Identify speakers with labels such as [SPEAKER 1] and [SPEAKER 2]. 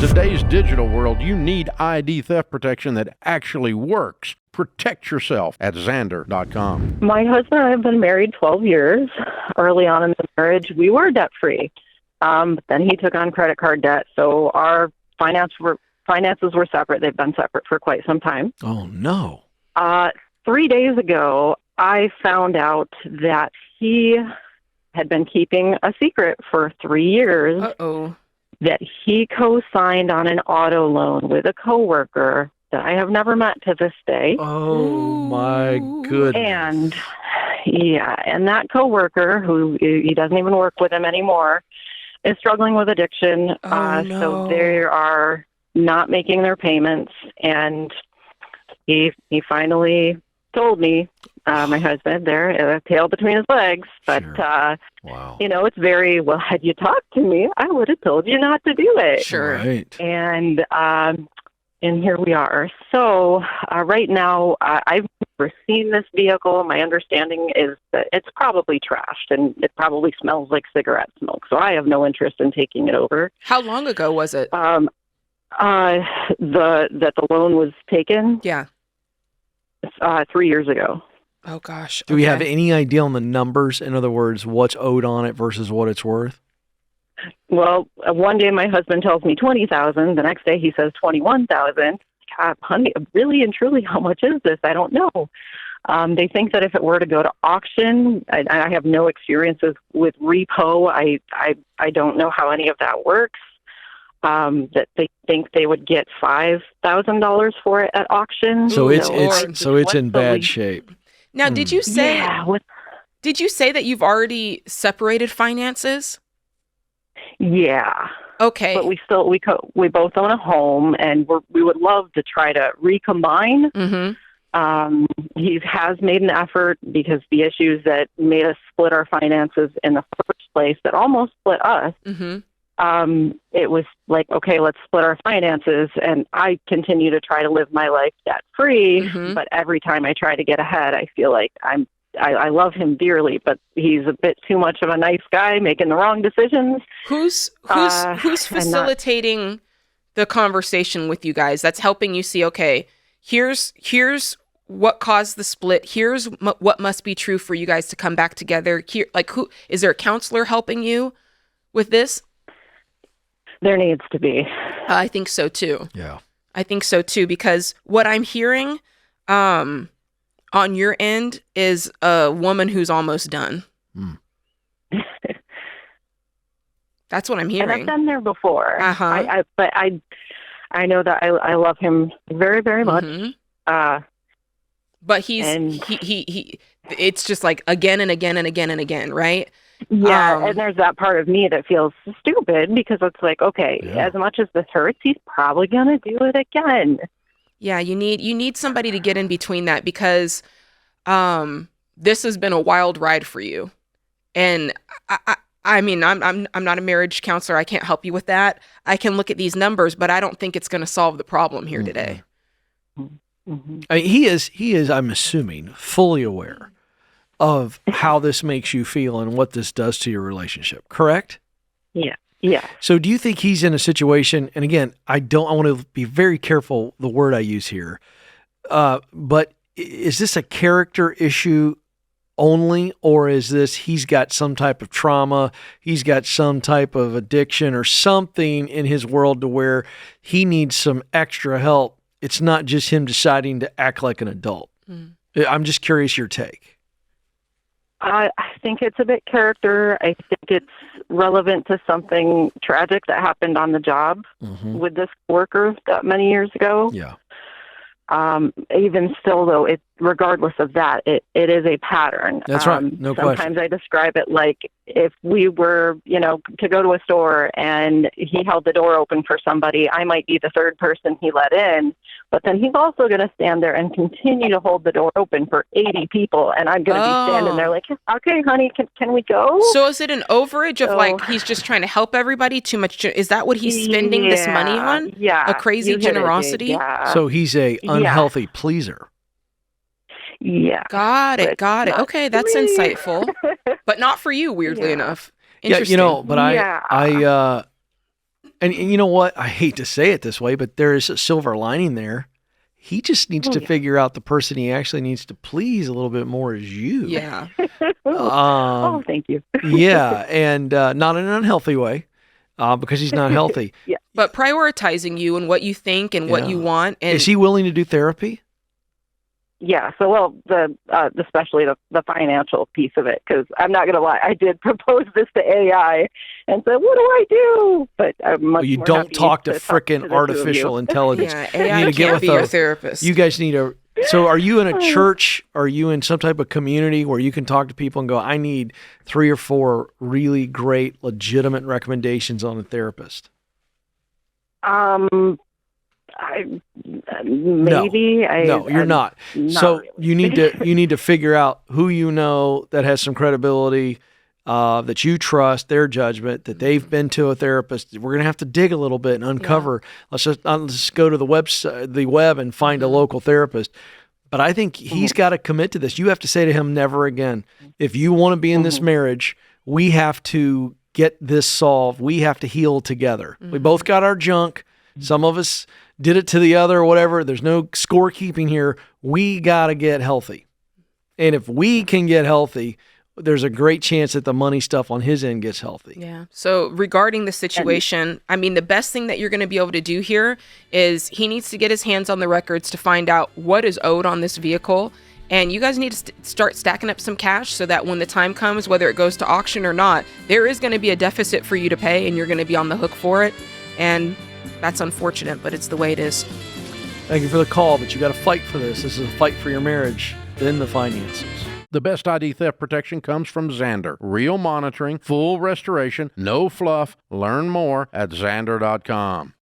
[SPEAKER 1] today's digital world, you need ID theft protection that actually works. Protect yourself at Xandr.com.
[SPEAKER 2] My husband and I have been married 12 years. Early on in the marriage, we were debt-free. But then he took on credit card debt, so our finances were separate. They've been separate for quite some time.
[SPEAKER 1] Oh, no.
[SPEAKER 2] 3 days ago, I found out that he had been keeping a secret for 3 years.
[SPEAKER 3] Uh-oh.
[SPEAKER 2] That he co-signed on an auto loan with a coworker that I have never met to this day.
[SPEAKER 1] Oh, my goodness.
[SPEAKER 2] And that coworker, who he doesn't even work with him anymore, is struggling with addiction.
[SPEAKER 3] No.
[SPEAKER 2] So they are not making their payments. And he finally told me, my husband, there, tail between his legs. But,
[SPEAKER 1] Sure. Wow.
[SPEAKER 2] It's very, well, had you talked to me, I would have told you not to do it.
[SPEAKER 3] Sure.
[SPEAKER 1] Right.
[SPEAKER 2] And here we are. So right now, I've never seen this vehicle. My understanding is that it's probably trashed, and it probably smells like cigarette smoke. So I have no interest in taking it over.
[SPEAKER 3] How long ago was it?
[SPEAKER 2] The loan was taken.
[SPEAKER 3] Yeah.
[SPEAKER 2] 3 years ago.
[SPEAKER 3] Oh, gosh.
[SPEAKER 4] Do we have any idea on the numbers? In other words, what's owed on it versus what it's worth?
[SPEAKER 2] Well, one day my husband tells me $20,000. The next day he says $21,000. Honey, really and truly, how much is this? I don't know. They think that if it were to go to auction, I have no experiences with repo. I don't know how any of that works. That they think they would get $5,000 for it at auction.
[SPEAKER 4] So it's
[SPEAKER 2] What's
[SPEAKER 4] in
[SPEAKER 2] the
[SPEAKER 4] bad
[SPEAKER 2] least-
[SPEAKER 4] shape.
[SPEAKER 3] Now, did you say
[SPEAKER 2] Yeah,
[SPEAKER 3] that you've already separated finances?
[SPEAKER 2] yeah.
[SPEAKER 3] Okay.
[SPEAKER 2] But we both own a home, and we would love to try to recombine.
[SPEAKER 3] Mm-hmm.
[SPEAKER 2] He has made an effort because the issues that made us split our finances in the first place, that almost split us.
[SPEAKER 3] Mm-hmm.
[SPEAKER 2] It was like, okay, let's split our finances, and I continue to try to live my life debt-free,
[SPEAKER 3] Mhm.
[SPEAKER 2] but every time I try to get ahead, I feel like I love him dearly, but he's a bit too much of a nice guy, making the wrong decisions.
[SPEAKER 3] Who's
[SPEAKER 2] and
[SPEAKER 3] facilitating the conversation with you guys? That's helping you see, okay, here's what caused the split. Here's what must be true for you guys to come back together. Here, who is there a counselor helping you with this?
[SPEAKER 2] There needs to be.
[SPEAKER 3] I think so too.
[SPEAKER 4] Yeah.
[SPEAKER 3] I think so too, because what I'm hearing on your end is a woman who's almost done.
[SPEAKER 4] Mm.
[SPEAKER 3] That's what I'm
[SPEAKER 2] And
[SPEAKER 3] hearing.
[SPEAKER 2] I've been there before.
[SPEAKER 3] Uh-huh.
[SPEAKER 2] But I know that I love him very, very much.
[SPEAKER 3] Mhm. But he's
[SPEAKER 2] And-
[SPEAKER 3] he it's just like again and again and again and again, right?
[SPEAKER 2] Yeah,
[SPEAKER 3] Um,
[SPEAKER 2] and there's that part of me that feels stupid because it's like, okay,
[SPEAKER 4] Yeah.
[SPEAKER 2] as much as this hurts, he's probably going to do it again.
[SPEAKER 3] Yeah, you need somebody to get in between that, because this has been a wild ride for you. And I mean, I'm not a marriage counselor. I can't help you with that. I can look at these numbers, but I don't think it's going to solve the problem here today.
[SPEAKER 2] Mm-hmm.
[SPEAKER 4] I mean, he is, I'm assuming, fully aware of how this makes you feel and what this does to your relationship, correct?
[SPEAKER 2] Yeah. Yeah.
[SPEAKER 4] So do you think he's in a situation, and again, I want to be very careful the word I use here, but is this a character issue only, or is this he's got some type of trauma, he's got some type of addiction or something in his world to where he needs some extra help? It's not just him deciding to act like an adult. I'm just curious your take.
[SPEAKER 2] I think it's a bit character. I think it's relevant to something tragic that happened on the job with this worker that many years ago.
[SPEAKER 4] Yeah.
[SPEAKER 2] Even still, though, regardless of that, it is a pattern.
[SPEAKER 4] That's right. No question.
[SPEAKER 2] Sometimes I describe it like if we were, to go to a store and he held the door open for somebody, I might be the third person he let in, but then he's also going to stand there and continue to hold the door open for 80 people, and I'm going to be standing there like, okay, honey, can we go?
[SPEAKER 3] So is it an overage of like he's just trying to help everybody too much? Is that what he's spending this money on?
[SPEAKER 2] Yeah.
[SPEAKER 3] A crazy
[SPEAKER 2] You hit it,
[SPEAKER 3] generosity?
[SPEAKER 2] Jade, yeah.
[SPEAKER 4] So he's a unhealthy pleaser.
[SPEAKER 2] Yeah.
[SPEAKER 3] Got it.
[SPEAKER 2] But not
[SPEAKER 3] Okay, that's
[SPEAKER 2] me.
[SPEAKER 3] insightful. But not for you, weirdly
[SPEAKER 2] Yeah.
[SPEAKER 3] enough.
[SPEAKER 4] Yeah,
[SPEAKER 3] Interesting.
[SPEAKER 4] but I And you know what? I hate to say it this way, but there is a silver lining there. He just needs to figure out the person he actually needs to please a little bit more is you.
[SPEAKER 3] Yeah.
[SPEAKER 2] Thank you.
[SPEAKER 4] Yeah, and not in an unhealthy way, because he's not healthy.
[SPEAKER 2] Yeah.
[SPEAKER 3] But prioritizing you and what you think and what you want. And
[SPEAKER 4] is he willing to do therapy?
[SPEAKER 2] Yeah. So, especially the financial piece of it, because I'm not going to lie, I did propose this to AI and said, "What do I do?" But I'm much
[SPEAKER 4] You
[SPEAKER 2] more
[SPEAKER 4] don't
[SPEAKER 2] happy
[SPEAKER 4] talk to
[SPEAKER 2] talk
[SPEAKER 4] frickin'
[SPEAKER 2] the two of
[SPEAKER 4] artificial
[SPEAKER 2] you.
[SPEAKER 4] intelligence.
[SPEAKER 3] yeah,
[SPEAKER 4] You
[SPEAKER 3] AI
[SPEAKER 4] need to get
[SPEAKER 3] can't
[SPEAKER 4] with
[SPEAKER 3] be your
[SPEAKER 4] a-
[SPEAKER 3] therapist.
[SPEAKER 4] You guys need to. So, are you in a church? Are you in some type of community where you can talk to people and go, "I need 3 or 4 really great, legitimate recommendations on a therapist"?
[SPEAKER 2] Maybe.
[SPEAKER 4] No, you're
[SPEAKER 2] I'm
[SPEAKER 4] not.
[SPEAKER 2] not
[SPEAKER 4] So
[SPEAKER 2] really.
[SPEAKER 4] you need to figure out who you know that has some credibility, that you trust their judgment, that they've been to a therapist. We're gonna have to dig a little bit and uncover. Let's just go to the web and find a local therapist. But I think he's got to commit to this. You have to say to him, never again. If you want to be in this marriage, we have to get this solved. We have to heal together. We both got our junk. Some of us did it to the other or whatever. There's no scorekeeping here. We got to get healthy. And if we can get healthy, there's a great chance that the money stuff on his end gets healthy.
[SPEAKER 3] Yeah. So regarding the situation, I mean, the best thing that you're going to be able to do here is he needs to get his hands on the records to find out what is owed on this vehicle. And you guys need to start stacking up some cash so that when the time comes, whether it goes to auction or not, there is going to be a deficit for you to pay and you're going to be on the hook for it. And that's unfortunate, but it's the way it is.
[SPEAKER 4] Thank you for the call, but you got to fight for this. This is a fight for your marriage, then the finances.
[SPEAKER 1] The best ID theft protection comes from Xander. Real monitoring, full restoration, no fluff. Learn more at Xander.com.